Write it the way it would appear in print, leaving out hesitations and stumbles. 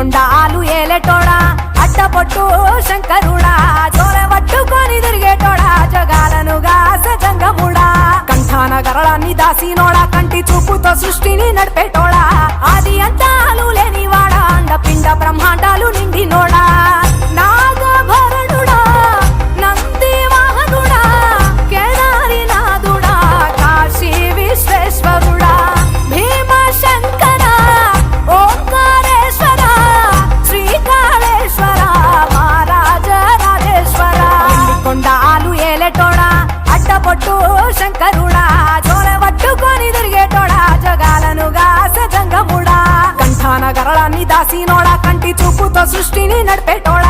కొండాలు ఏలేటోడా అడ్డపొట్టు శంకరుడా జోర పట్టుకొని తిరిగేటోడా జగాలను గాస జంగముడా కంఠాన గరళాన్ని దాసినోడా కంటి చూపుతో సృష్టిని నడిపేటోడా ఆది అంతాలు లేనివాడా అండపిండ బ్రహ్మాండాలు నిండినోడా నాగభరణుడా నంది వాహనుడా కేదారి నాథుడా కాశీ విశ్వేశ్వరుడా భీమ శంకర ఓంకారేశ్వర శ్రీకాళేశ్వర మహారాజ రాజేశ్వర కొండాలు ఏలేటోడా అడ్డపొట్టు శంకరుడా జోర పట్టుకొని తిరిగేటోడా జగాలను గాస జంగముడా కంఠాన గరళాన్ని దాసినోడా కంటి చూపుతో సృష్టిని నడిపేటోడా